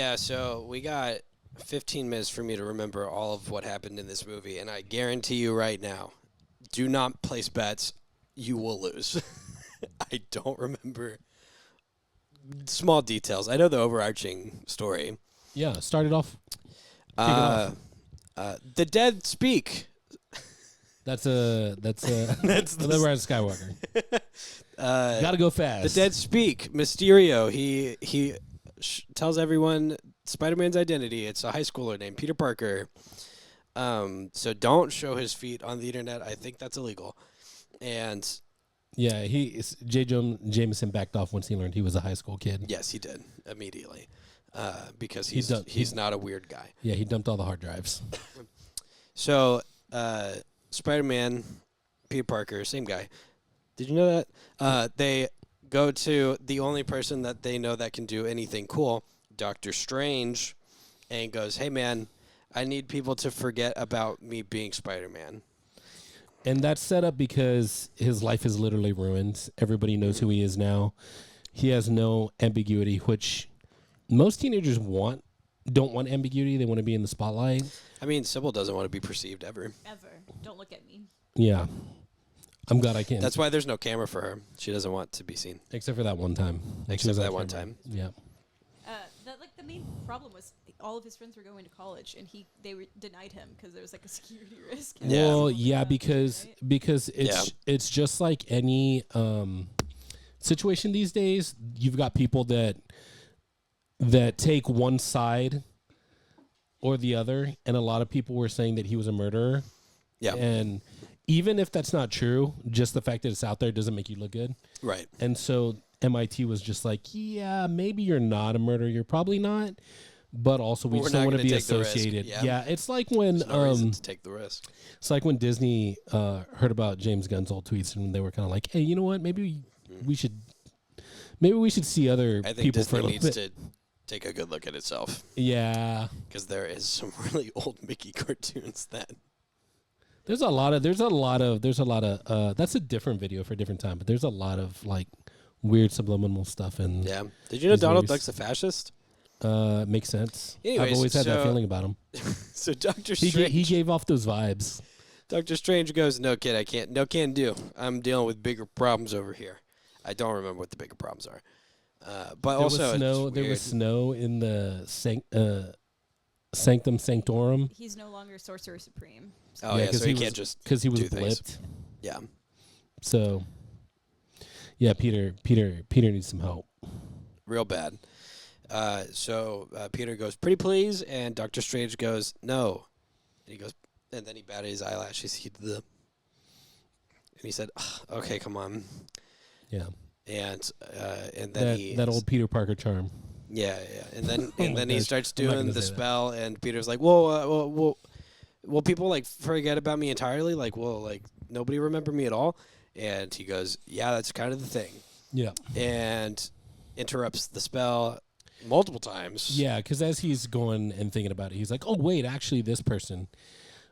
Yeah, so we got 15 minutes for me to remember all of what happened in this movie, and I guarantee you right now, do not place bets. You will lose. I don't remember small details. I know the overarching story. Yeah, started off. Kick it off. The dead speak. That's the Rise of Skywalker. Gotta go fast. The dead speak. Mysterio. He tells everyone Spider-Man's identity. It's a high schooler named Peter Parker. So don't show his feet on the internet. I think that's illegal. And yeah, J. Jameson backed off once he learned he was a high school kid. yes, he did immediately. Because he's not a weird guy. Yeah, he dumped all the hard drives. So Spider-Man, Peter Parker, same guy. Did you know that? They go to the only person that they know that can do anything cool, Doctor Strange, and goes, "Hey man, I need people to forget about me being Spider-Man." And that's set up because his life is literally ruined. Everybody knows who he is now. He has no ambiguity, which most teenagers don't want ambiguity. They want to be in the spotlight. I mean, Sybil doesn't want to be perceived ever. Ever. Don't look at me. Yeah. I'm glad I can. That's why there's no camera for her. She doesn't want to be seen. Except for that one time. Except for that one time. Yeah. The main problem was all of his friends were going to college, and they denied him because there was like a security risk. Yeah. Well, yeah, because it's just like any situation these days. You've got people that take one side or the other, and a lot of people were saying that he was a murderer. Yeah. And even if that's not true, just the fact that it's out there doesn't make you look good. Right. And so MIT was just like, yeah, maybe you're not a murderer. You're probably not. But also, we just don't want to be associated. Yeah, it's like when no reason to take the risk. It's like when Disney heard about James Gunn's old tweets, and they were kind of like, "Hey, you know what? Maybe we should see other I think people Disney for a needs little bit." to take a good look at itself. Yeah, because there is some really old Mickey cartoons that. There's a lot of. That's a different video for a different time, but there's a lot of like weird subliminal stuff in. Yeah. Did you know Donald Duck's a fascist? Makes sense. Anyways, I've always had that feeling about him. So Dr. Strange, he gave off those vibes. Dr. Strange goes, "No kid, I can't. No can do. I'm dealing with bigger problems over here." I don't remember what the bigger problems are. But there was snow in the Sanctum Sanctorum. He's no longer Sorcerer Supreme. So. Oh yeah, so he can't just because he was blipped. Things. Yeah. So. Yeah, Peter needs some help. Real bad. So Peter goes, "Pretty please," and Dr. Strange goes, "No," and he goes, and then he batted his eyelashes. And he said, "Okay, come on." Yeah. And then that old Peter Parker charm. Yeah, and then he starts doing the spell, and Peter's like, "Whoa, will people like forget about me entirely? Like, will like nobody remember me at all?" And he goes, "Yeah, that's kind of the thing." Yeah. And interrupts the spell multiple times. Yeah, because as he's going and thinking about it, he's like, "Oh wait, actually, this person."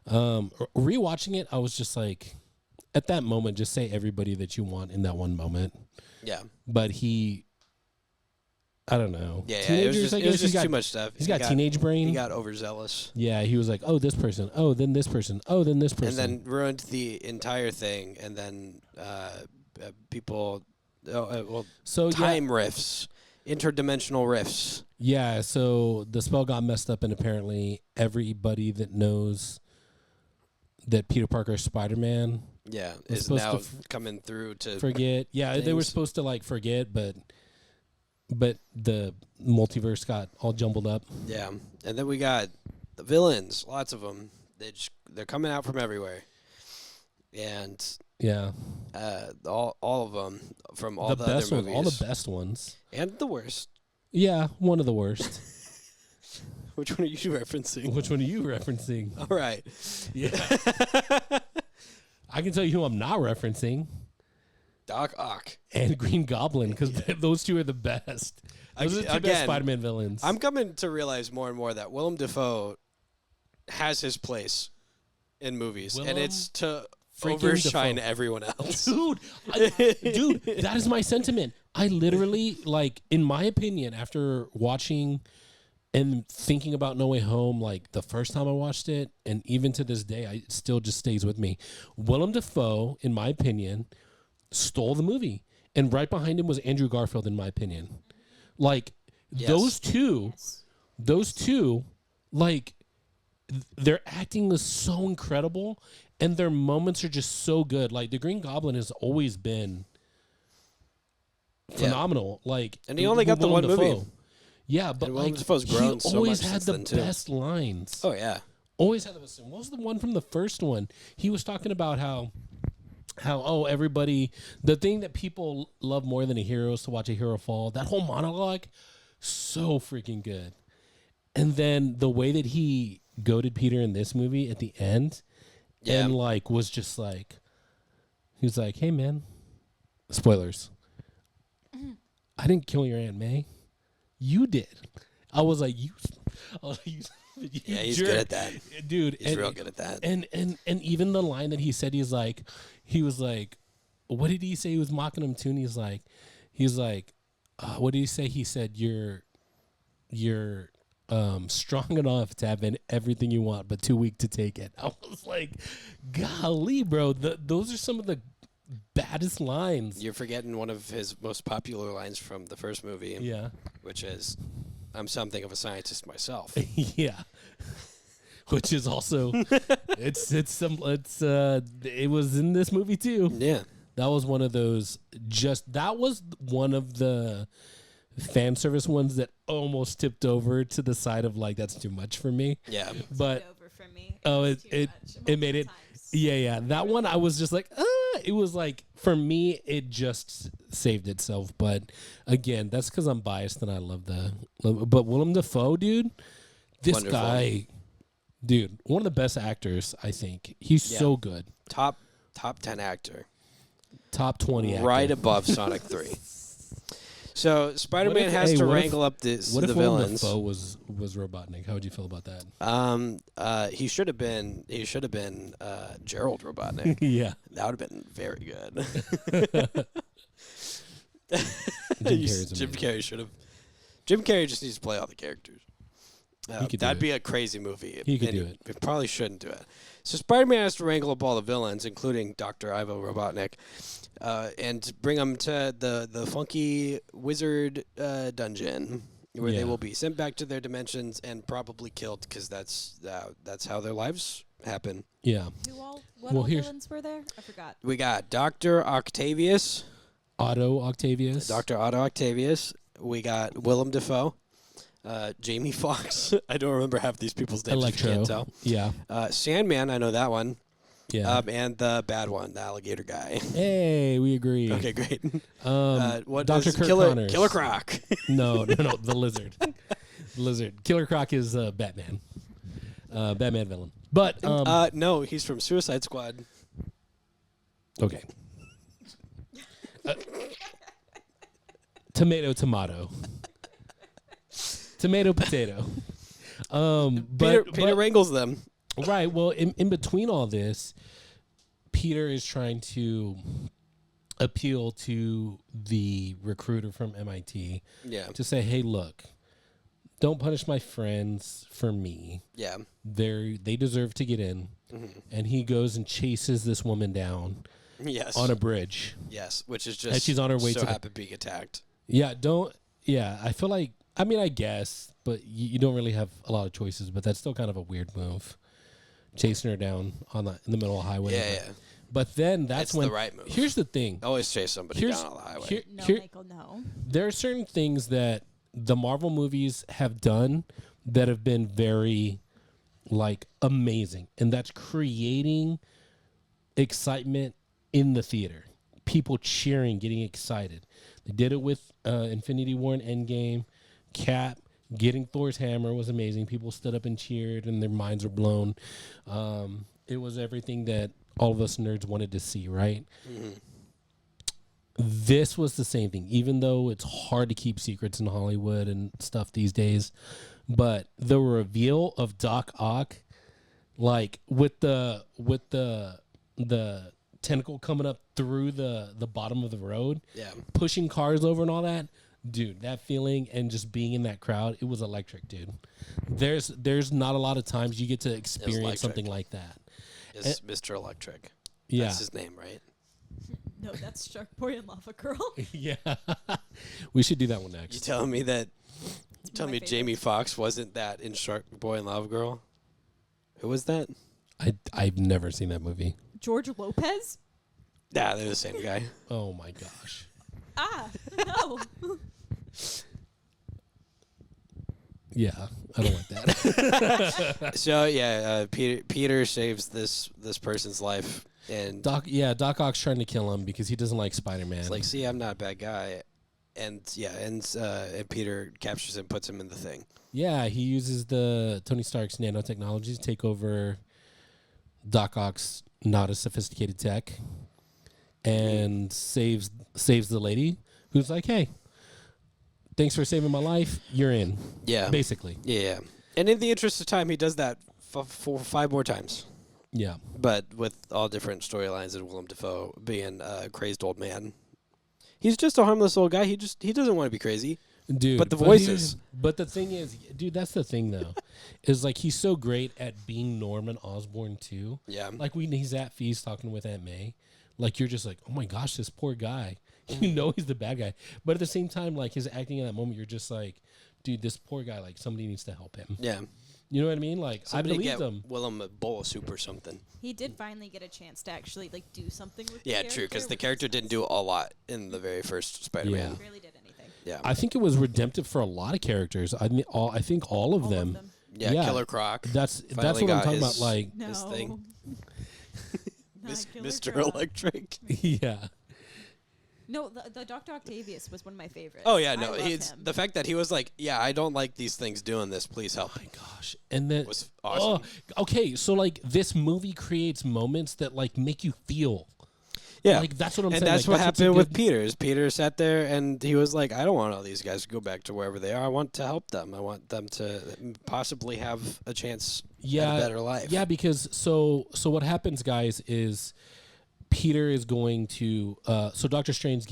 Rewatching it, I was just like, at that moment, just say everybody that you want in that one moment. Yeah. But I don't know. Yeah, teenagers, it was just too much stuff. He's got teenage brain. He got overzealous. Yeah, he was like, "Oh, this person. Oh, then this person. Oh, then this person." And then ruined the entire thing. And then people, time rifts, interdimensional rifts. Yeah, so the spell got messed up, and apparently everybody that knows that Peter Parker is Spider-Man, is now coming through to forget. Yeah, things. They were supposed to like forget, but the multiverse got all jumbled up. Yeah, and then we got the villains, lots of them. They're coming out from everywhere, and yeah, all of them from all the other best movies, all the best ones, and the worst. Yeah, one of the worst. Which one are you referencing? All right. Yeah. I can tell you who I'm not referencing. Doc Ock. And Green Goblin, because those two are the best. Those are the two best Spider-Man villains. I'm coming to realize more and more that Willem Dafoe has his place in movies, and it's to overshine everyone else. Dude, that is my sentiment. I literally, like, in my opinion, after watching And thinking about No Way Home, like the first time I watched it, and even to this day, it still just stays with me. Willem Dafoe, in my opinion, stole the movie. And right behind him was Andrew Garfield, in my opinion. Like, those two, like, their acting is so incredible, and their moments are just so good. Like, the Green Goblin has always been phenomenal. Like, and he only got the Willem one Dafoe. movie. Yeah, but Willem like, Dafoe's grown he so always much had since the then, too. best lines. Oh yeah, always had the best. What was the one from the first one? He was talking about how everybody, the thing that people love more than a hero is to watch a hero fall. That whole monologue, so freaking good. And then the way that he goaded Peter in this movie at the end, and like was just like, he was like, "Hey man, spoilers. I didn't kill your Aunt May. You did." I was like, you yeah, he's jerk. good at that, dude. He's real good at that. And even the line that he said, he was like, what did he say? He was mocking him too. And he's like, what did he say? He said, you're strong enough to have everything you want, but too weak to take it. I was like, golly, bro, those are some of the baddest lines. You're forgetting one of his most popular lines from the first movie. Yeah. Which is, "I'm something of a scientist myself." Yeah. Which is also, it was in this movie too. Yeah. That was one of those, that was one of the fan service ones that almost tipped over to the side of like, that's too much for me. Yeah. But, over for me. it made it, yeah. That one, I was just like, it was like, for me, it just saved itself. But again, that's because I'm biased and I love but Willem Dafoe, dude, this Wonderful. guy, dude, one of the best actors, I think. He's so good. Top 10 actor. Top 20 actor. Right above Sonic 3. So Spider-Man has to wrangle up the villains. What if Willem Dafoe was Robotnik? How would you feel about that? He should have been Gerald Robotnik. Yeah. That would have been very good. Jim Carrey should have. Jim Carrey just needs to play all the characters. That'd be a crazy movie. He could do it. He probably shouldn't do it. So Spider-Man has to wrangle up all the villains, including Dr. Ivo Robotnik, and bring them to the funky wizard dungeon, where they will be sent back to their dimensions and probably killed, because that's how their lives happen. Yeah. What villains were there? I forgot. We got Dr. Octavius. Otto Octavius. Dr. Otto Octavius. We got Willem Dafoe. Jamie Foxx. I don't remember half these people's names. Electro. If you can't tell. Yeah. Sandman, I know that one. Yeah. And the bad one, the alligator guy. Hey, we agree. Okay, great. What Dr. Kirk Connors. Killer Croc. No, the lizard. The lizard. Killer Croc is Batman. Batman villain. But no, he's from Suicide Squad. okay. Tomato. Tomato, potato. Peter wrangles them. Right. Well, in between all this, Peter is trying to appeal to the recruiter from MIT. Yeah. To say, hey, look, don't punish my friends for me. Yeah. They deserve to get in. Mm-hmm. And he goes and chases this woman down. Yes. On a bridge. Yes, which is just and she's on her way so to happy being attacked. Yeah, I feel like, I guess, but you don't really have a lot of choices, but that's still kind of a weird move. Chasing her down in the middle of the highway. Yeah. But then that's when the right move. Here's the thing. Always chase somebody down on the highway. Michael, no. There are certain things that the Marvel movies have done that have been very, like, amazing. And that's creating excitement in the theater. People cheering, getting excited. They did it with Infinity War and Endgame. Cap getting Thor's hammer was amazing. People stood up and cheered, and their minds were blown. It was everything that all of us nerds wanted to see, right? Mm-hmm. This was the same thing, even though it's hard to keep secrets in Hollywood and stuff these days. But the reveal of Doc Ock, like with the tentacle coming up through the bottom of the road, pushing cars over and all that Dude, that feeling and just being in that crowd, it was electric, dude. There's not a lot of times you get to experience something like that. It's Mr. Electric. Yeah. That's his name, right? No, that's Shark Boy and Lava Girl. Yeah. We should do that one next. You telling me that? Tell my me favorite. Jamie Foxx wasn't that in Shark Boy and Lava Girl? Who was that? I've never seen that movie. George Lopez? Nah, they're the same guy. Oh my gosh. No. Yeah, I don't like that. So yeah, Peter saves this person's life, and Doc Ock's trying to kill him because he doesn't like Spider-Man. it's like, see, I'm not a bad guy, and Peter captures him, puts him in the thing. Yeah, he uses the Tony Stark's nanotechnology to take over Doc Ock's not as sophisticated tech, and saves the lady who's like, hey, thanks for saving my life. You're in. Yeah, Basically. yeah. And in the interest of time, he does that 5 more times. Yeah. But with all different storylines and Willem Dafoe being a crazed old man. He's just a harmless old guy. He doesn't want to be crazy. Dude. But the voices. But the thing is, dude, that's the thing, though, is like he's so great at being Norman Osborn, too. Yeah. Like when he's at Feast talking with Aunt May, like you're just like, oh my gosh, this poor guy. You know he's the bad guy. But at the same time, like his acting in that moment, you're just like, dude, this poor guy, like somebody needs to help him. Yeah. You know what I mean? Like, Somebody I believe get them. Willem a bowl of soup or something. He did finally get a chance to actually like do something with Yeah, the true, because the which character is didn't nice. do a lot in the very first Spider-Man. Yeah. He barely did anything. Yeah. I think it was redemptive for a lot of characters. I think all of All them. Yeah, Yeah. Killer Croc. That's Finally what I'm got talking his- about. Like, No. This thing. Not Killer Mr. Croc. Electric. yeah, No, the Dr. Octavius was one of my favorites. Oh yeah, I no. love He's him. the fact that he was like, yeah, I don't like these things doing this. Please help. my gosh, and then Was awesome. okay, so like this movie creates moments that like make you feel. Yeah, Like that's what I'm and saying. that's like, what what's a happened with good- Peter. Is Peter sat there and he was like, I don't want all these guys to go back to wherever they are. I want to help them. I want them to possibly have a chance at a better life. Yeah, because so what happens, guys, is Peter is going to so Doctor Strange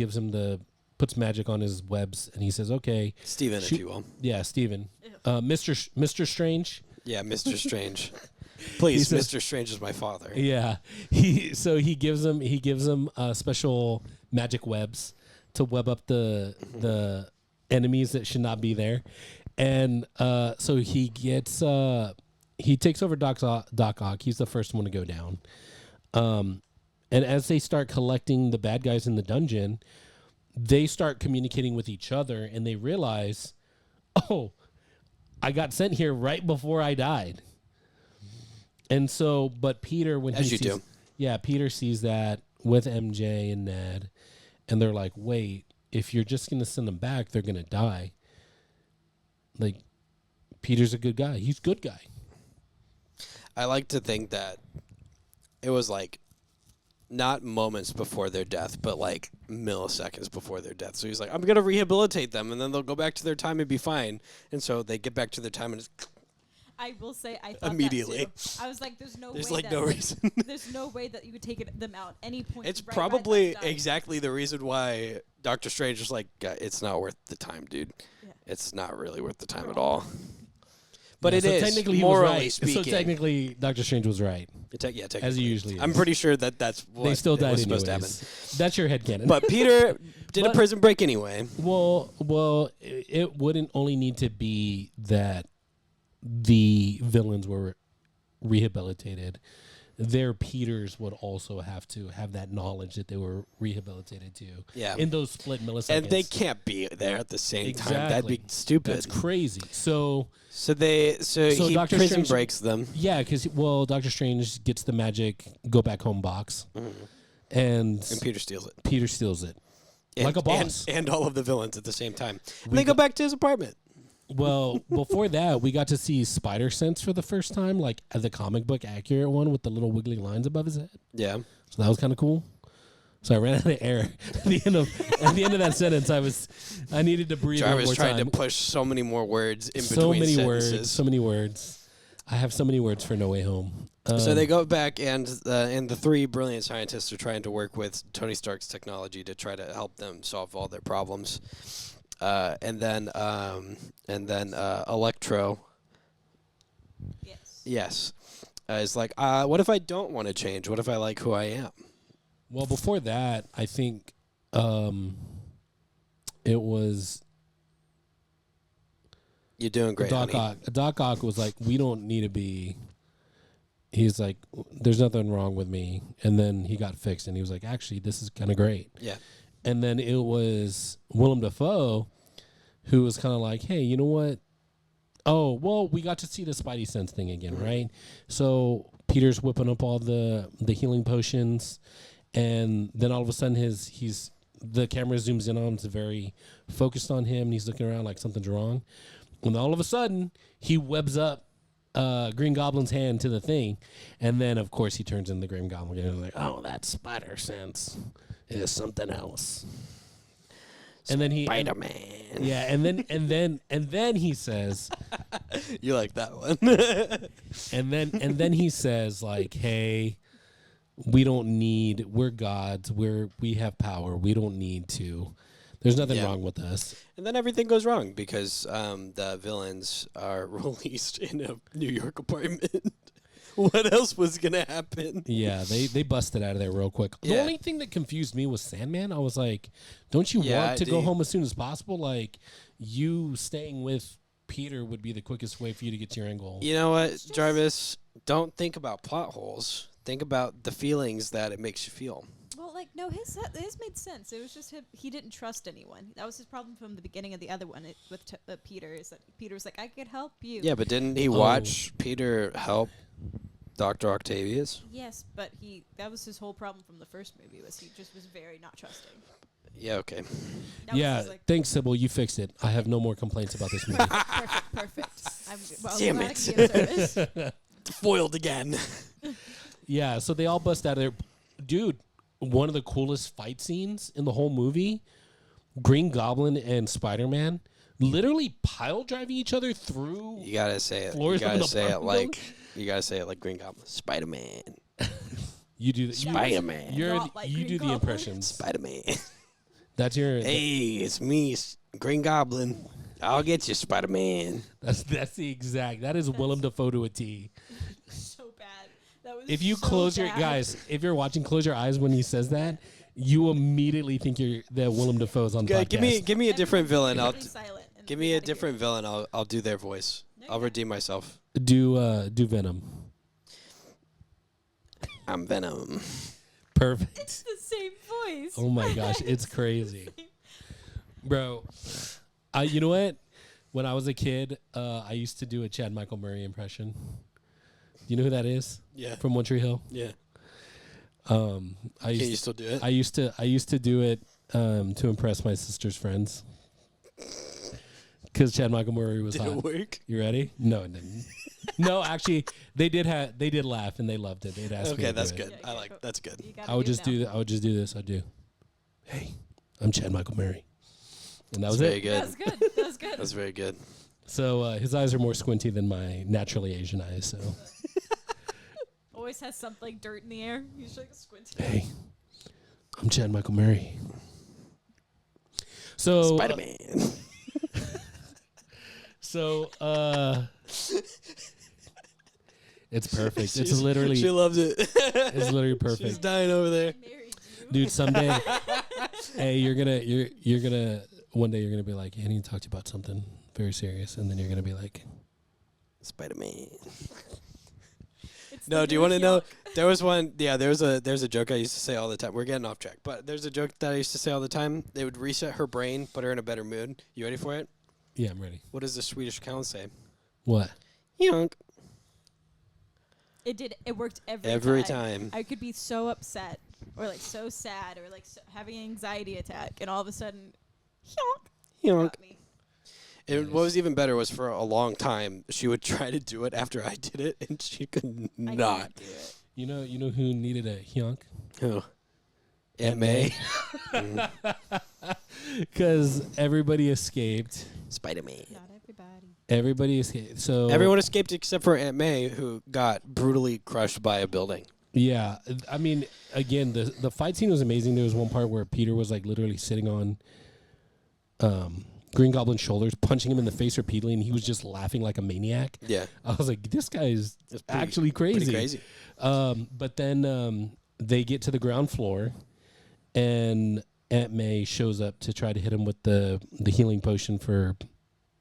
puts magic on his webs and he says, okay, Steven, if you will. yeah, Steven, Mr. Strange. Yeah, Mr. Strange. Please, says- Mr. Strange is my father. Yeah, he gives him special magic webs to web up the enemies that should not be there, and so he takes over Doc Ock. He's the first one to go down, and as they start collecting the bad guys in the dungeon, they start communicating with each other, and they realize, oh, I got sent here right before I died. And so, but Peter, when As he you sees, do. yeah, Peter sees that with MJ and Ned, and they're like, wait, if you're just going to send them back, they're going to die. Like, Peter's a good guy. He's a good guy. I like to think that it was like not moments before their death, but like milliseconds before their death. So he's like, I'm going to rehabilitate them, and then they'll go back to their time and be fine. And so they get back to their time, and it's I will say I thought Immediately. That too. I was like, there's no there's way like that, no reason. there's no way that you could take them out any point. It's right by probably the time. exactly the reason why Doctor Strange is like, it's not worth the time, dude. Yeah. It's not really worth the time at all. But Yeah, it so is, technically he morally was right. speaking. So technically, Doctor Strange was right. Technically. As he usually I'm is. pretty sure that's what They still died was anyways. supposed to happen. That's your headcanon. But Peter did a But- prison break anyway. Well, it wouldn't only need to be that the villains were rehabilitated. Their Peters would also have to have that knowledge that they were rehabilitated to. Yeah. In those split milliseconds. And they can't be there at the same time. That'd be Exactly. stupid. That's crazy. So So he Dr. prison Strange- breaks them. yeah, because Doctor Strange gets the magic go back home box, and And Peter steals it. Peter steals it And, like a boss. And all of the villains at the same time. And We they go back to his apartment. Well, before that, we got to see Spider Sense for the first time, like the comic book accurate one with the little wiggly lines above his head. Yeah. So that was kind of cool. So I ran out of air at the end of that sentence. I needed to breathe. I one was more trying time. to push so many more words in so between many sentences. words. So many words. I have so many words for No Way Home. So they go back, and the three brilliant scientists are trying to work with Tony Stark's technology to try to help them solve all their problems. and then Electro. Yes. Yes, is like, what if I don't want to change? What if I like who I am? Well, before that, I think it was You're doing great, Doc honey. Ock. Doc Ock was like, we don't need to be. He's like, there's nothing wrong with me. And then he got fixed, and he was like, actually, this is kind of great. Yeah. And then it was Willem Dafoe who was kind of like, hey, you know what? Oh, well, we got to see the Spidey sense thing again, right? So Peter's whipping up all the healing potions, and then all of a sudden the camera zooms in on him, it's very focused on him, and he's looking around like something's wrong. And all of a sudden, he webs up Green Goblin's hand to the thing, and then of course he turns into the Green Goblin again. And like, oh, that spider sense is something else. And then he Spider-Man. yeah, and then he says, You like that one? and then he says like, hey, we're gods, we have power, we don't need to. There's nothing wrong with us. And then everything goes wrong because the villains are released in a New York apartment. What else was going to happen? Yeah, they busted out of there real quick. The Yeah. only thing that confused me was Sandman. I was like, don't you want to go home as soon as possible? Like, you staying with Peter would be the quickest way for you to get to your end goal. You know what, Jarvis? Don't think about plot holes. Think about the feelings that it makes you feel. Well, like, no, his made sense. It was just him. He didn't trust anyone. That was his problem from the beginning of the other one with Peter. Is that Peter was like, I could help you. Yeah, but didn't he watch Peter help Dr. Octavius? Yes, but that was his whole problem from the first movie. Was he just was very not trusting. Yeah, okay. That was Yeah, his, like, thanks, Sybil. You fixed it. I have no more complaints about this movie. perfect. I'm Damn glad it. I could be of service. Foiled again. Yeah, so they all bust out of there. Dude, one of the coolest fight scenes in the whole movie, Green Goblin and Spider-Man literally pile driving each other through. You gotta say it. You Floors of gotta an say it apartment like Green Goblin. Spider-Man. You do the Spider-Man. You do the impressions. Spider-Man. That's your. Hey, it's me, Green Goblin. I'll get you, Spider-Man. That's the exact. That is Willem Dafoe to a T. So bad. That was If you so close your bad. guys, if you're watching, close your eyes when he says that. You immediately think that Willem Dafoe's on podcast. Give me a different villain. I'll Silent and give we me a gotta hear different it. villain. I'll do their voice. No, I'll you redeem myself. Do Venom. I'm Venom. Perfect. It's the same voice. Oh my gosh, it's crazy, bro. You know what? When I was a kid, I used to do a Chad Michael Murray impression. Do you know who that is? Yeah. From One Tree Hill. Yeah. I Can used you still do it? I used to do it to impress my sister's friends. Because Chad Michael Murray was Did hot. it work? You ready? No, it didn't. No, actually, they did laugh and they loved it. They'd ask me Okay, to that's do it. good. I like that's good. You gotta I would do it just now. do that. I would just do this. I'd do, hey, I'm Chad Michael Murray, and that was Very it. good. That was good. That was good. That's very good. So his eyes are more squinty than my naturally Asian eyes. So Always has something like dirt in the air. He's like squinting. hey, I'm Chad Michael Murray. So Spider-Man. So it's perfect. It's She literally loves it. it's literally She's perfect. dying over there. I married you. Dude, someday hey, you're gonna one day you're gonna be like, hey, I need to talk to you about something very serious, and then you're gonna be like, Spider-Man. It's No, the do you new want to know? Hulk. There was one. Yeah, there's a joke I used to say all the time. We're getting off track, but there's a joke that I used to say all the time. They would reset her brain, put her in a better mood. You ready for it? yeah, I'm ready. What does the Swedish count say? What? Yonk. It did. It worked Every time. I could be so upset or like so sad or like having an anxiety attack, and all of a sudden, Yonk. got me. And what was even better was for a long time she would try to do it after I did it, and she could I not. can't do it. You know who needed a hyunk? Who? Aunt May. Because everybody escaped. Spider-Man. Not everybody. Everybody escaped. So Everyone escaped except for Aunt May, who got brutally crushed by a building. yeah, I mean, again, the fight scene was amazing. There was one part where Peter was like literally sitting on Green Goblin's shoulders, punching him in the face repeatedly, and he was just laughing like a maniac. Yeah. I was like, this guy is actually crazy. Pretty crazy. But then they get to the ground floor, and Aunt May shows up to try to hit him with the healing potion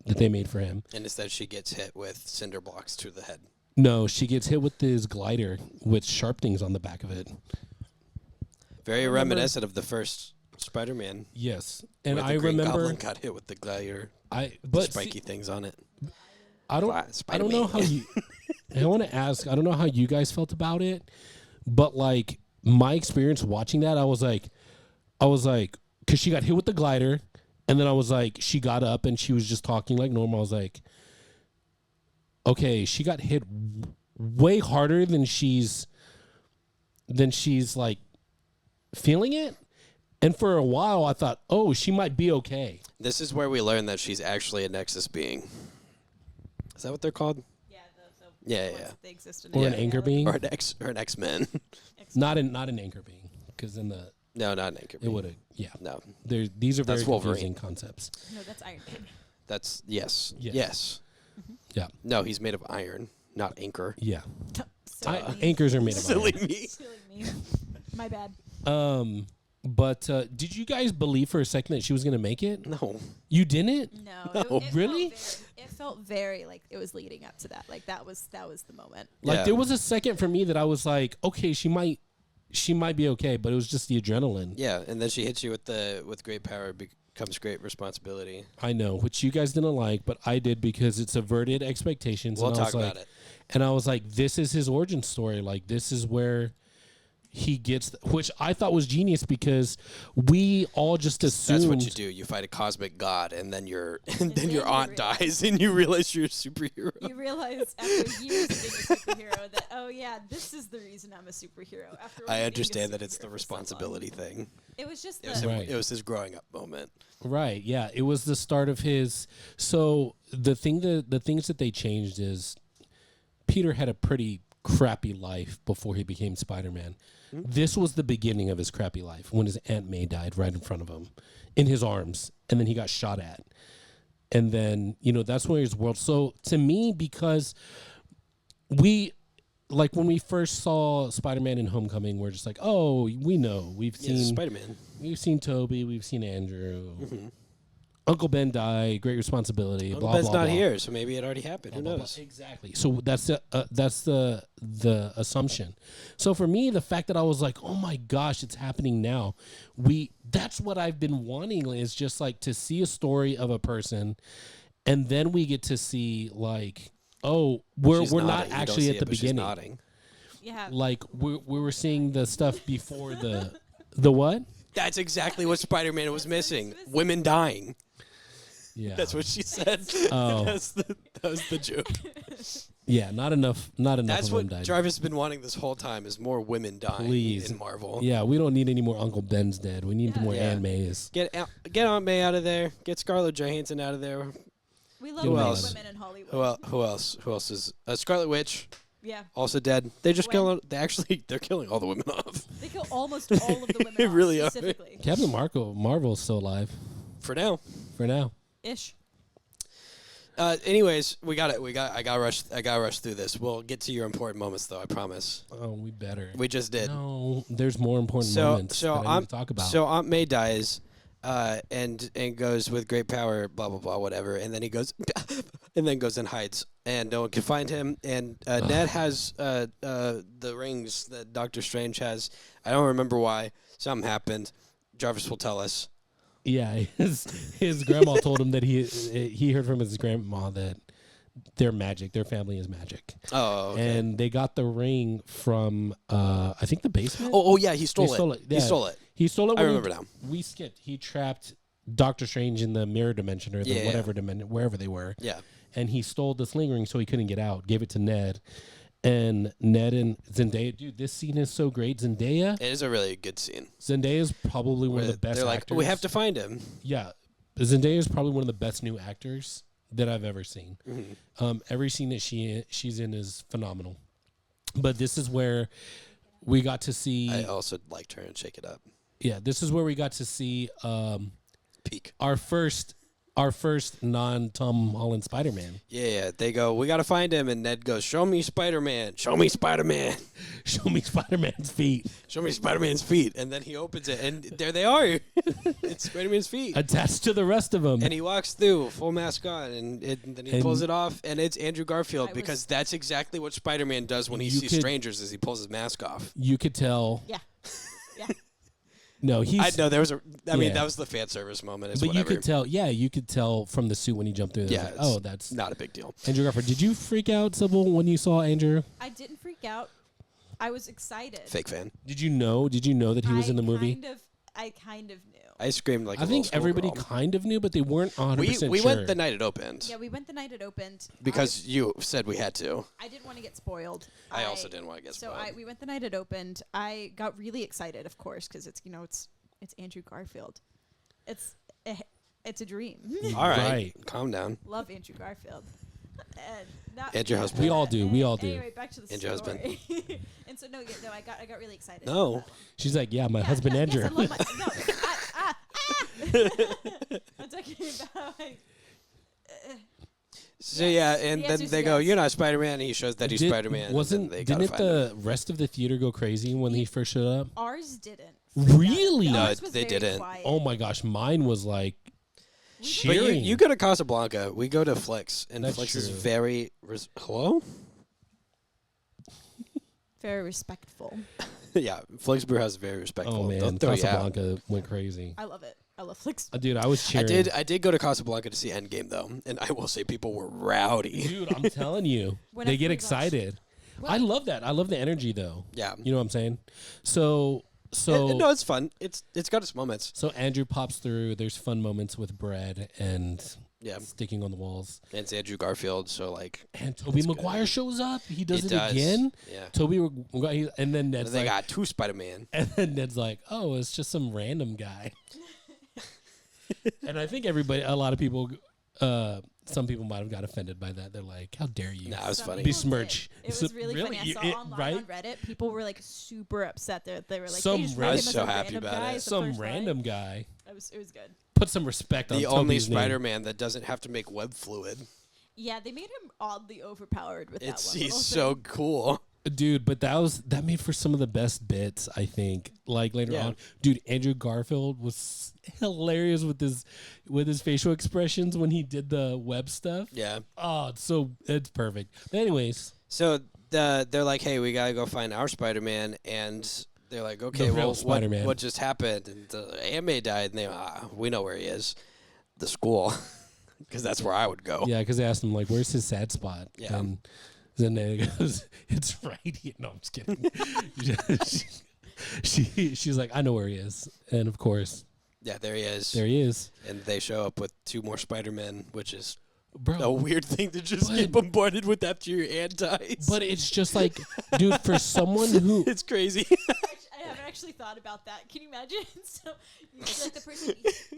that they made for him. And instead she gets hit with cinder blocks to the head. No, she gets hit with this glider with sharp things on the back of it. Very reminiscent of the first Spider-Man. Yes, and where I the Green remember Goblin got hit with the glider, but spiky things on it. I don't know how you. I want to ask. I don't know how you guys felt about it, but like my experience watching that, I was like, because she got hit with the glider, and then I was like, she got up and she was just talking like normal. I was like, okay, she got hit way harder than she's like feeling it. And for a while, I thought, oh, she might be okay. This is where we learn that she's actually a Nexus being. Is that what they're called? Yeah, Yeah. They exist in Or the an anchor being. Or an X-Men. Not an anchor being, because in the No, not an anchor it being. would have No. These are very That's Wolverine. confusing concepts. No, that's Iron Man. That's yes. Yes. Yes. Yeah, No, he's made of iron, not anchor. yeah. Silly me. Anchors are made of Silly iron. me. Silly me. My bad. But did you guys believe for a second that she was gonna make it? No. You didn't? No, No. Really? It felt very like it was leading up to that. Like that was the moment. Like Yeah. there was a second for me that I was like, okay, she might be okay, but it was just the adrenaline. Yeah, and then she hits you with great power becomes great responsibility. I know, which you guys didn't like, but I did because it subverted expectations. We'll and I talk was about like, it. And I was like, this is his origin story. Like, this is where he gets, which I thought was genius because we all just assumed. That's what you do. You fight a cosmic god, and then your then your you aunt realize- dies, and you realize you're a superhero. You realize after years of being a superhero that oh yeah, this is the reason I'm a superhero. After only I being a understand that it's superhero the for so long. responsibility thing. It was just It was, the Right. it was his growing up moment. Right. Yeah. It was the start of his. So the things that they changed is Peter had a pretty crappy life before he became Spider-Man. Mm-hmm. This was the beginning of his crappy life when his Aunt May died right in front of him in his arms, and then he got shot at. And then, that's where his world. So to me, because we, like when we first saw Spider-Man in Homecoming, we're just like, oh, we know. We've seen Spider-Man. We've seen Toby. We've seen Andrew. Uncle Ben died. Great responsibility. Uncle blah, Ben's blah, not blah. here, so maybe it already happened. Who Blah, blah, knows? blah. Exactly. So that's the assumption. So for me, the fact that I was like, oh my gosh, it's happening now. That's what I've been wanting is just like to see a story of a person, and then we get to see like, oh, we're She's not nodding. You don't actually see at it, the but she's beginning. nodding. yeah. Like we were seeing the stuff before the what? That's exactly what Spider-Man was missing. Women dying. Yeah. That's what she said. Oh. that was the joke. Yeah, not enough. That's of what them died. Jarvis has been wanting this whole time is more women dying Please. in Marvel. Yeah, we don't need any more Uncle Ben's dead. We need Yeah. more Yeah. Aunt May's. Get Aunt May out of there. Get Scarlett Johansson out of there. We love Who white else? women in Hollywood. Who else? Who else is Scarlet Witch? Yeah. Also dead. They just Gwen. they're killing all the women off They kill almost all of the women They off, really are. specifically. Captain Marvel's still alive for now. for now. Ish. Anyways, I got rush through this. We'll get to your important moments though. I promise. Oh, we better. We just did. No, there's more important moments that I need to talk about. So Aunt May dies, and goes with great power, blah blah blah, whatever. And then he goes, and then goes and hides, and no one can find him. And Ned has the rings that Doctor Strange has. I don't remember why. Something happened. Jarvis will tell us. yeah, his grandma told him that he heard from his grandma that they're magic. Their family is magic. Oh, okay. And they got the ring from I think the basement. Oh yeah, he stole They it. stole it, He yeah. stole it. He stole it. I when remember now. We skipped. He trapped Doctor Strange in the mirror dimension or the Yeah. whatever dimension, wherever they were. Yeah. And he stole the sling ring so he couldn't get out. Gave it to Ned. And Ned and Zendaya, dude, this scene is so great. Zendaya It is a really good scene. is probably one of the best They're like, actors. we have to find him. Yeah. Zendaya is probably one of the best new actors that I've ever seen. Every scene that she's in is phenomenal. But this is where we got to see. I also liked her and Shake It Up. Yeah, this is where we got to see Peak. our first our first non-Tom Holland Spider-Man. Yeah, they go, we got to find him. And Ned goes, show me Spider-Man. Show me Spider-Man. Show me Spider-Man's feet. Show me Spider-Man's feet. And then he opens it, and there they are. It's Spider-Man's feet. Attached to the rest of them. And he walks through, full mask on, and then he pulls it off, and it's Andrew Garfield, because that's exactly what Spider-Man does when he sees strangers, is he pulls his mask off. You could tell. Yeah. Yeah. No, he's... I mean, that was the fan service moment. But you could tell, you could tell from the suit when he jumped through. Yeah, like, that's... not a big deal. Andrew Garfield. Did you freak out, Sybil, when you saw Andrew? I didn't freak out. I was excited. Fake fan. Did you know that he was in the movie? I kind of knew. I screamed like I think everybody girl. kind of knew, but they weren't 100% sure. We went the night it opened. Yeah, we went the night it opened. Because you said we had to. I didn't want to get spoiled. I also didn't want to get spoiled. So we went the night it opened. I got really excited, of course, because it's Andrew Garfield. It's a dream. All right. Calm down. Love Andrew Garfield. And your husband. We all do. Anyway, back to the and story. your husband. And so I got really excited. No. She's like, yeah, my husband Andrew. Yes, I love I'm talking about So and then they go, "You're not Spider-Man." And he shows that he's Spider-Man. Didn't the rest of the theater go crazy when he first showed up? Ours didn't. Really? No, Ours was they very didn't. quiet. Oh my gosh, mine was like But cheering. you go to Casablanca. We go to Flicks, and That's Flicks is true. very hello. Very respectful. Yeah, Flicks Brew House is very respectful. Oh man, Don't throw you out. Casablanca went crazy. I love it. I love Flicks. Dude, I was cheering. I did go to Casablanca to see Endgame though, and I will say people were rowdy. Dude, I'm telling you, they get excited. I love that. I love the energy though. Yeah, you know what I'm saying. So no, it's fun. It's got its moments. So Andrew pops through. There's fun moments with bread and sticking on the walls. And it's Andrew Garfield, so and Tobey Maguire shows up. He does it again. Yeah. Tobey and then Ned's they got two Spider-Man. And then Ned's like, "Oh, it's just some random guy." And I think a lot of people, some people might have got offended by that. They're like, "How dare you?" Nah, it was funny. Besmirch. It was really funny. I saw online on Reddit, people were super upset. They were like, I was so happy about it. Some random guy. It was good. Put some respect on the Toby's only name. Spider-Man that doesn't have to make web fluid. Yeah, they made him oddly overpowered with that one. He's so cool. Dude, but that made for some of the best bits, I think. Later on, dude, Andrew Garfield was hilarious with his facial expressions when he did the web stuff. Yeah. Oh, it's perfect. But anyways, so they're like, "Hey, we gotta go find our Spider-Man," and they're like, "Okay, well, what just happened?" And the Aunt May died, and we know where he is, the school, because that's where I would go. Yeah, because they asked him where's his sad spot? Yeah. And then he goes, "It's right here." No, I'm just kidding. She's like, "I know where he is," and of course, yeah, there he is. There he is. And they show up with two more Spider-Men, which is Bro, a weird thing to just get bombarded with after your aunt dies. But it's just like, dude, for someone who it's crazy. I haven't actually thought about that. Can you imagine? So you're the person,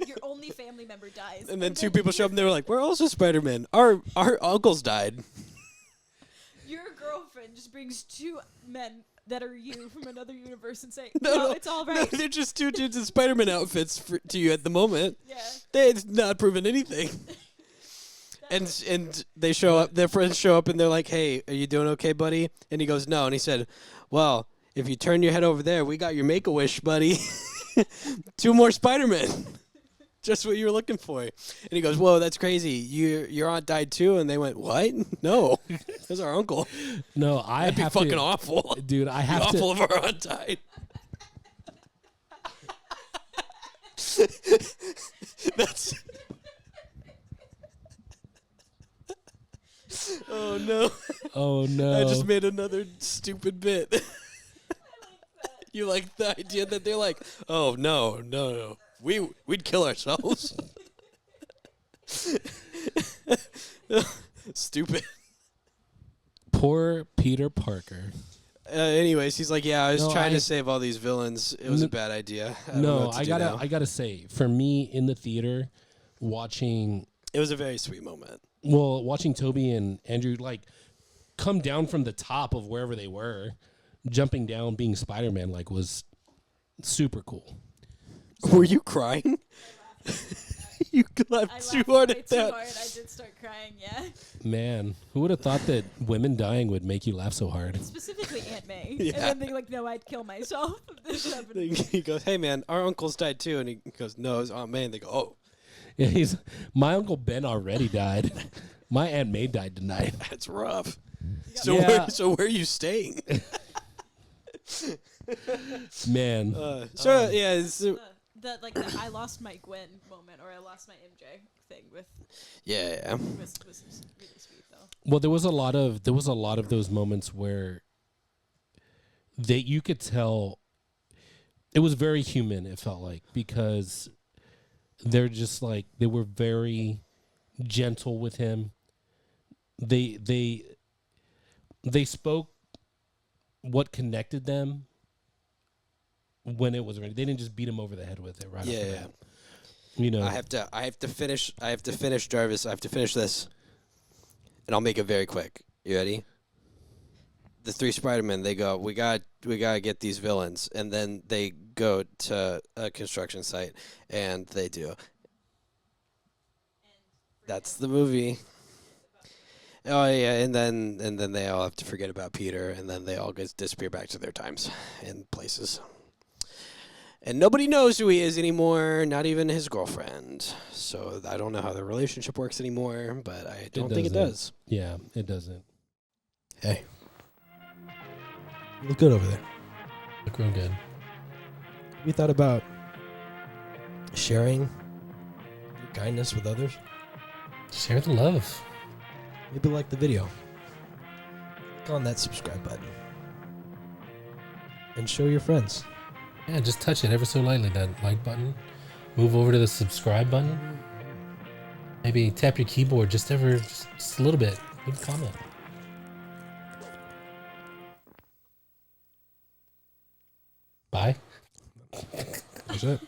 your only family member dies, and then two people show up and they were like, "We're also Spider-Man. Our uncles died." Your girlfriend just brings two men that are you from another universe and say, no, it's all right. No, they're just two dudes in Spider-Man outfits to you at the moment. Yeah. They've not proven anything. And they show up, their friends show up, and they're like, "Hey, are you doing okay, buddy?" And he goes, "No." And he said, "Well, if you turn your head over there, we got your Make-A-Wish, buddy. Two more Spider-Men." Just what you were looking for. And he goes, "Whoa, that's crazy. Your aunt died too?" And they went, "What? No. That's our uncle." No, That'd be fucking awful. Dude, I have awful if our aunt died. That's... Oh, no. Oh, no. I just made another stupid bit. You like the idea that they're like, "Oh, no. We'd kill ourselves." Stupid. Poor Peter Parker. Anyways, he's like, "Yeah, I was trying to save all these villains. It was a bad idea." I gotta say, for me in the theater, watching, it was a very sweet moment. Well, watching Toby and Andrew come down from the top of wherever they were, jumping down, being Spider-Man, was super cool. Were you crying? You I laughed too laughed hard way at too that. hard. I did start crying. Yeah, Man, who would have thought that women dying would make you laugh so hard? specifically Aunt May. Yeah. And then they're like, "No, I'd kill myself." if this happened." He goes, "Hey man, our uncles died too," and he goes, "No, it's Aunt May." And they go, "Oh, Yeah, my Uncle Ben already died. My Aunt May died tonight. that's rough." Yep. So Yeah. where are you staying? Man, Yeah, it's, the the I lost my Gwen moment or I lost my MJ thing was really sweet though. well, there was a lot of those moments where you could tell it was very human. It felt like because they're just like they were very gentle with him. They spoke what connected them when it was ready. They didn't just beat him over the head with it, right? off the yeah. bat. You know, I have to finish Jarvis. I have to finish this, and I'll make it very quick. You ready? The 3 Spider-Men, they go, we got to get these villains, and then they go to a construction site, and they do. That's the movie. Oh yeah, and then they all have to forget about Peter, and then they all disappear back to their times and places. And nobody knows who he is anymore, not even his girlfriend. So I don't know how their relationship works anymore, but I don't think it does. Yeah, it doesn't. Hey. You look good over there. Look real good. Have you thought about sharing your kindness with others? Share the love. Maybe like the video. Click on that subscribe button. And show your friends. Yeah, just touch it ever so lightly, that like button. Move over to the subscribe button. Maybe tap your keyboard just a little bit. Leave a comment. Bye. That's it.